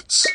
bets.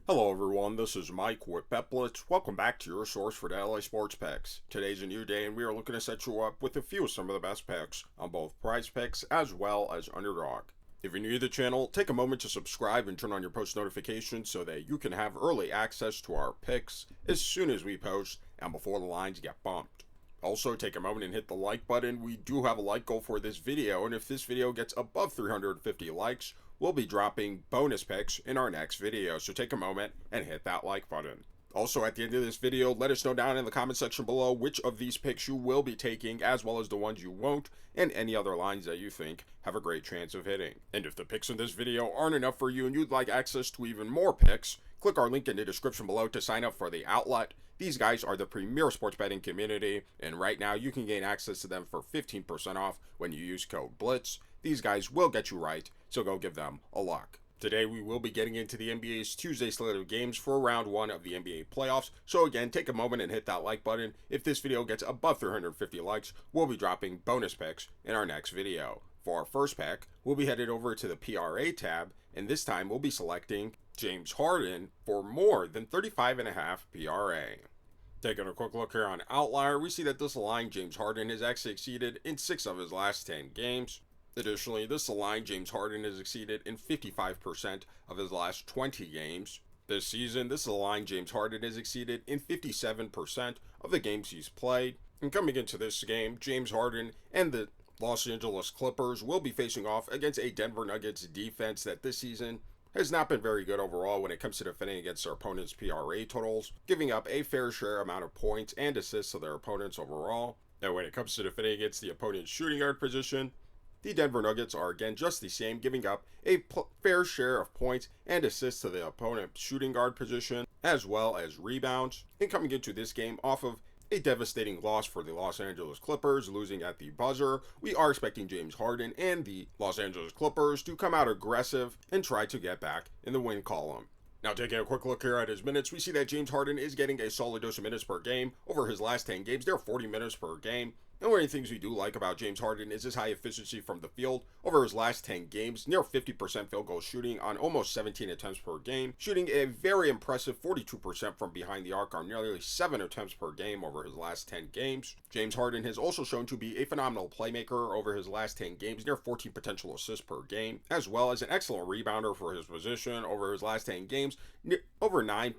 Hello everyone, this is Mike with BetBlitz. Welcome back to your source for daily sports picks. Today's a new day and we are looking to set you up with a few of some of the best picks on both PrizePicks as well as Underdog. If you're new to the channel, take a moment to subscribe and turn on your post notifications so that you can have early access to our picks as soon as we post and before the lines get bumped. Also, take a moment and hit the like button. We do have a like goal for this video, and if this video gets above 350 likes, we'll be dropping bonus picks in our next video, so take a moment and hit that like button. Also, at the end of this video, let us know down in the comment section below which of these picks you will be taking, as well as the ones you won't, and any other lines that you think have a great chance of hitting. And if the picks in this video aren't enough for you and you'd like access to even more picks, click our link in the description below to sign up for the outlet. These guys are the premier sports betting community, and right now you can gain access to them for 15% off when you use code BLITZ. These guys will get you right, so go give them a look. Today we will be getting into the NBA's Tuesday slate of games for round 1 of the NBA playoffs, so again, take a moment and hit that like button. If this video gets above 350 likes, we'll be dropping bonus picks in our next video. For our first pick, we'll be headed over to the PRA tab, and this time we'll be selecting James Harden for more than 35.5 PRA. Taking a quick look here on Outlier, we see that this line James Harden has actually exceeded in 6 of his last 10 games. Additionally, this line James Harden has exceeded in 55% of his last 20 games. This season, this line James Harden has exceeded in 57% of the games he's played. And coming into this game, James Harden and the Los Angeles Clippers will be facing off against a Denver Nuggets defense that this season has not been very good overall when it comes to defending against their opponents' PRA totals, giving up a fair share amount of points and assists to their opponents overall. And when it comes to defending against the opponent's shooting guard position, the Denver Nuggets are again just the same, giving up a fair share of points and assists to the opponent's shooting guard position, as well as rebounds. And coming into this game off of a devastating loss for the Los Angeles Clippers, losing at the buzzer, we are expecting James Harden and the Los Angeles Clippers to come out aggressive and try to get back in the win column. Now, taking a quick look here at his minutes, we see that James Harden is getting a solid dose of minutes per game over his last 10 games. They're 40 minutes per game. And one of the things we do like about James Harden is his high efficiency from the field. Over his last 10 games, near 50% field goal shooting on almost 17 attempts per game, shooting a very impressive 42% from behind the arc on nearly 7 attempts per game over his last 10 games. James Harden has also shown to be a phenomenal playmaker over his last 10 games, near 14 potential assists per game, as well as an excellent rebounder for his position over his last 10 games, over 9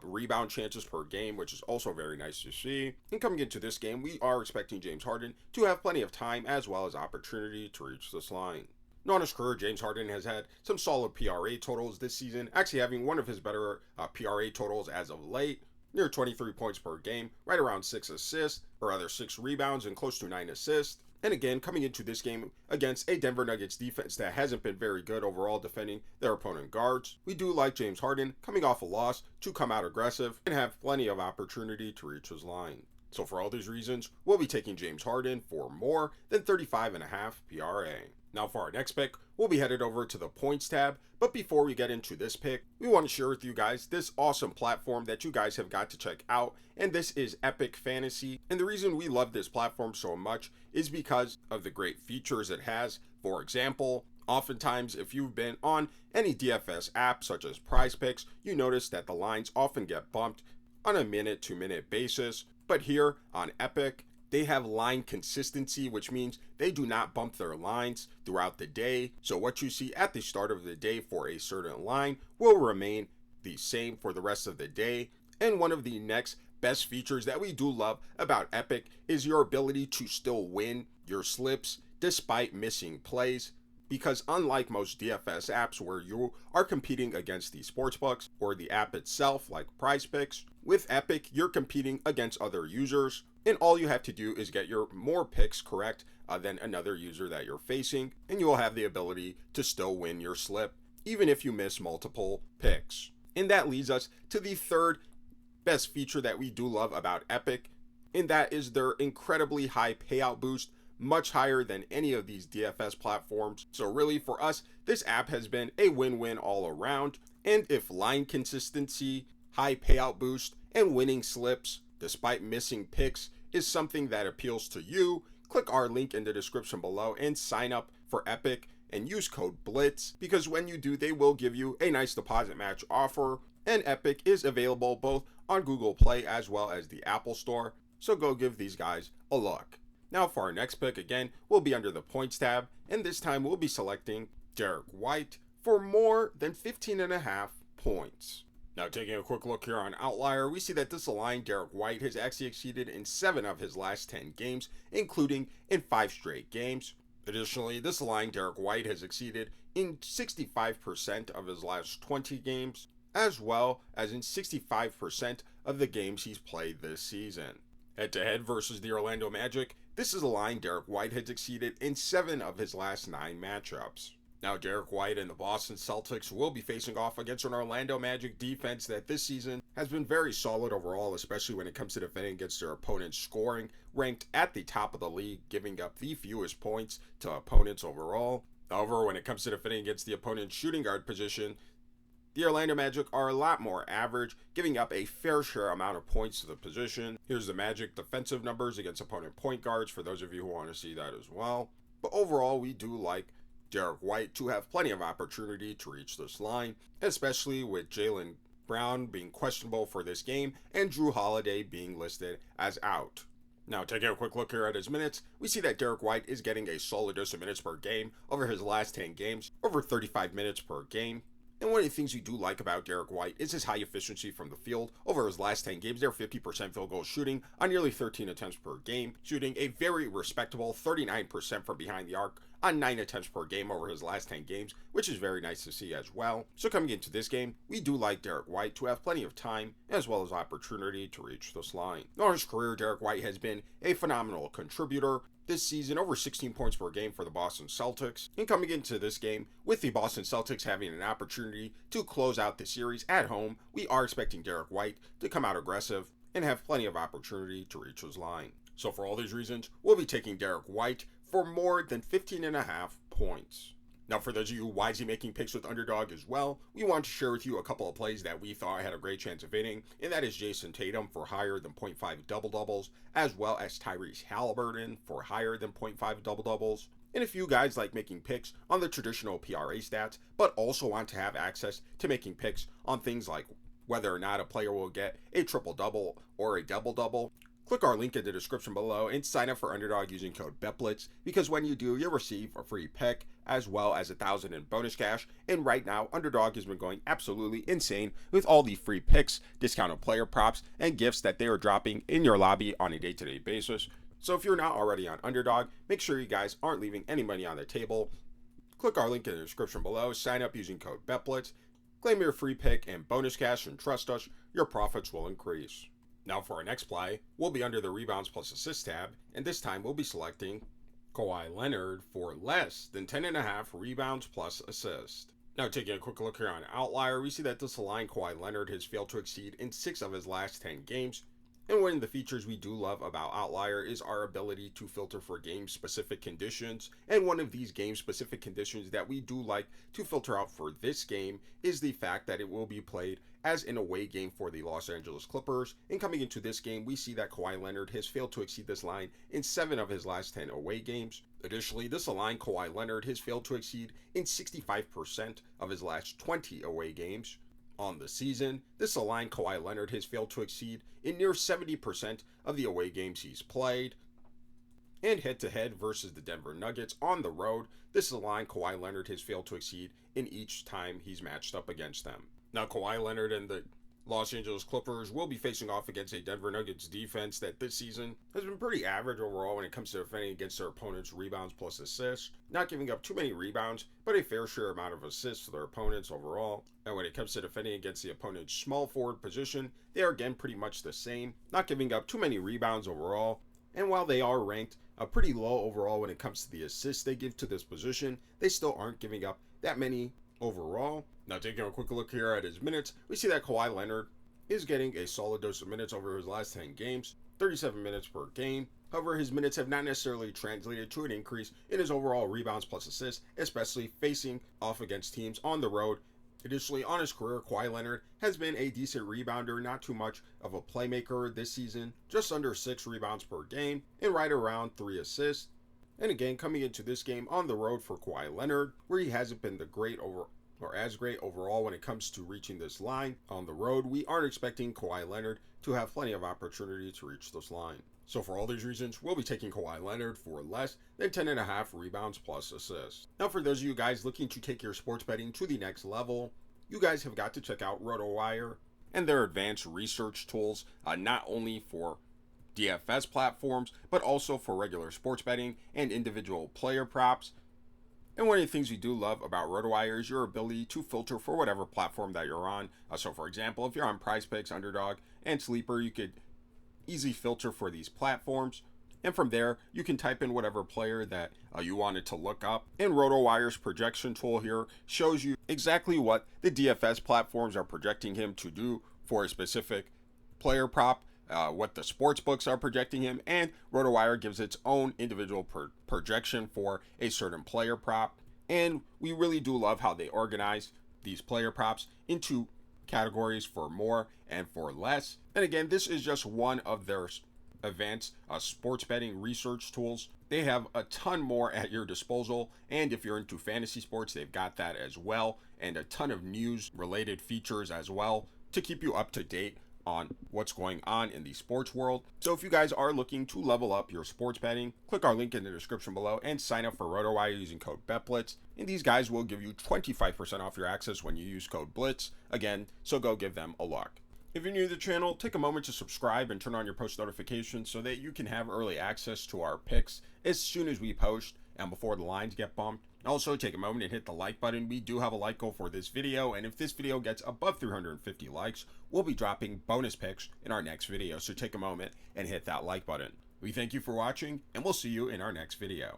rebound chances per game, which is also very nice to see. And coming into this game, we are expecting James Harden to have plenty of time as well as opportunity to reach this line. Now, on his career, James Harden has had some solid PRA totals this season, actually having one of his better PRA totals as of late, near 23 points per game, right around 6 assists, or rather 6 rebounds and close to 9 assists. And again, coming into this game against a Denver Nuggets defense that hasn't been very good overall defending their opponent guards, we do like James Harden coming off a loss to come out aggressive and have plenty of opportunity to reach his line. So for all these reasons, we'll be taking James Harden for more than 35.5 PRA. Now for our next pick, we'll be headed over to the points tab, but before we get into this pick, we want to share with you guys this awesome platform that you guys have got to check out, and this is Epic Fantasy. And the reason we love this platform so much is because of the great features it has. For example, oftentimes if you've been on any DFS app such as PrizePicks, you notice that the lines often get bumped on a minute-to-minute basis, but here on Epic, they have line consistency, which means they do not bump their lines throughout the day. So what you see at the start of the day for a certain line will remain the same for the rest of the day. And one of the next best features that we do love about Epic is your ability to still win your slips despite missing plays. Because unlike most DFS apps where you are competing against the sportsbooks or the app itself like PrizePicks, with Epic you're competing against other users, and all you have to do is get your more picks correct than another user that you're facing, and you will have the ability to still win your slip even if you miss multiple picks. And that leads us to the third best feature that we do love about Epic, and that is their incredibly high payout boost, much higher than any of these DFS platforms. So really for us, this app has been a win-win all around. And if line consistency, high payout boost, and winning slips despite missing picks is something that appeals to you, click our link in the description below and sign up for Epic and use code BLITZ, because when you do, they will give you a nice deposit match offer. And Epic is available both on Google Play as well as the Apple Store, so go give these guys a look. Now for our next pick, again, we'll be under the points tab, and this time we'll be selecting Derrick White for more than 15.5 points. Now taking a quick look here on Outlier, we see that this line Derrick White has actually exceeded in 7 of his last 10 games, including in 5 straight games. Additionally, this line Derrick White has exceeded in 65% of his last 20 games, as well as in 65% of the games he's played this season. Head-to-head versus the Orlando Magic, this is a line Derrick White has exceeded in 7 of his last 9 matchups. Now, Derrick White and the Boston Celtics will be facing off against an Orlando Magic defense that this season has been very solid overall, especially when it comes to defending against their opponent's scoring, ranked at the top of the league, giving up the fewest points to opponents overall. However, when it comes to defending against the opponent's shooting guard position, the Orlando Magic are a lot more average, giving up a fair share amount of points to the position. Here's the Magic defensive numbers against opponent point guards for those of you who want to see that as well. But overall, we do like Derrick White to have plenty of opportunity to reach this line, especially with Jaylen Brown being questionable for this game and Drew Holiday being listed as out. Now, taking a quick look here at his minutes, we see that Derrick White is getting a solid dose of minutes per game over his last 10 games, over 35 minutes per game. And one of the things we do like about Derrick White is his high efficiency from the field. Over his last 10 games, they're 50% field goal shooting on nearly 13 attempts per game, shooting a very respectable 39% from behind the arc on 9 attempts per game over his last 10 games, which is very nice to see as well. So coming into this game, we do like Derrick White to have plenty of time as well as opportunity to reach this line. In his career, Derrick White has been a phenomenal contributor. This season, over 16 points per game for the Boston Celtics. And coming into this game, with the Boston Celtics having an opportunity to close out the series at home, we are expecting Derrick White to come out aggressive and have plenty of opportunity to reach his line. So for all these reasons, we'll be taking Derrick White for more than 15.5 points. Now, for those of you wisely making picks with Underdog as well, we want to share with you a couple of plays that we thought had a great chance of hitting, and that is Jason Tatum for higher than 0.5 double-doubles, as well as Tyrese Halliburton for higher than 0.5 double-doubles. And if you guys like making picks on the traditional PRA stats, but also want to have access to making picks on things like whether or not a player will get a triple-double or a double-double, click our link in the description below and sign up for Underdog using code BETBLITZ, because when you do, you'll receive a free pick as well as $1,000 in bonus cash. And right now, Underdog has been going absolutely insane with all the free picks, discounted player props, and gifts that they are dropping in your lobby on a day-to-day basis. So if you're not already on Underdog, make sure you guys aren't leaving any money on the table. Click our link in the description below, sign up using code BETBLITZ, claim your free pick and bonus cash, and trust us, your profits will increase. Now for our next play, we'll be under the rebounds plus assists tab, and this time we'll be selecting Kawhi Leonard for less than 10.5 rebounds plus assists. Now taking a quick look here on Outlier, we see that this line Kawhi Leonard has failed to exceed in 6 of his last 10 games. And one of the features we do love about Outlier is our ability to filter for game-specific conditions. And one of these game-specific conditions that we do like to filter out for this game is the fact that it will be played as an away game for the Los Angeles Clippers. And coming into this game, we see that Kawhi Leonard has failed to exceed this line in 7 of his last 10 away games. Additionally, this line Kawhi Leonard has failed to exceed in 65% of his last 20 away games. On the season, this line Kawhi Leonard has failed to exceed in near 70% of the away games he's played. And head-to-head versus the Denver Nuggets on the road, this is a line Kawhi Leonard has failed to exceed in each time he's matched up against them. Now, Kawhi Leonard and the Los Angeles Clippers will be facing off against a Denver Nuggets defense that this season has been pretty average overall when it comes to defending against their opponents' rebounds plus assists, not giving up too many rebounds, but a fair share amount of assists to their opponents overall. And when it comes to defending against the opponent's small forward position, they are again pretty much the same, not giving up too many rebounds overall. And while they are ranked pretty low overall when it comes to the assists they give to this position, they still aren't giving up that many overall. Now taking a quick look here at his minutes, we see that Kawhi Leonard is getting a solid dose of minutes over his last 10 games, 37 minutes per game. However, his minutes have not necessarily translated to an increase in his overall rebounds plus assists, especially facing off against teams on the road. Additionally, on his career, Kawhi Leonard has been a decent rebounder, not too much of a playmaker this season, just under 6 rebounds per game and right around 3 assists. And again, coming into this game on the road for Kawhi Leonard, where he hasn't been as great overall when it comes to reaching this line on the road, we aren't expecting Kawhi Leonard to have plenty of opportunity to reach this line. So for all these reasons, we'll be taking Kawhi Leonard for less than 10.5 rebounds plus assists. Now for those of you guys looking to take your sports betting to the next level, you guys have got to check out RotoWire and their advanced research tools, not only for DFS platforms, but also for regular sports betting and individual player props. And one of the things we do love about RotoWire is your ability to filter for whatever platform that you're on. So for example, if you're on PrizePicks, Underdog, and Sleeper, you could easily filter for these platforms. And from there, you can type in whatever player that you wanted to look up. And RotoWire's projection tool here shows you exactly what the DFS platforms are projecting him to do for a specific player prop, what the sports books are projecting him, and RotoWire gives its own individual projection for a certain player prop. And we really do love how they organize these player props into categories for more and for less. And again, this is just one of their advanced sports betting research tools. They have a ton more at your disposal, and if you're into fantasy sports, they've got that as well, and a ton of news related features as well to keep you up to date on what's going on in the sports world. So if you guys are looking to level up your sports betting, click our link in the description below and sign up for RotoWire using code BETBLITZ. And these guys will give you 25% off your access when you use code BLITZ. Again, so go give them a look. If you're new to the channel, take a moment to subscribe and turn on your post notifications so that you can have early access to our picks as soon as we post and before the lines get bumped. Also, take a moment and hit the like button. We do have a like goal for this video, and if this video gets above 350 likes, we'll be dropping bonus picks in our next video, so take a moment and hit that like button. We thank you for watching, and we'll see you in our next video.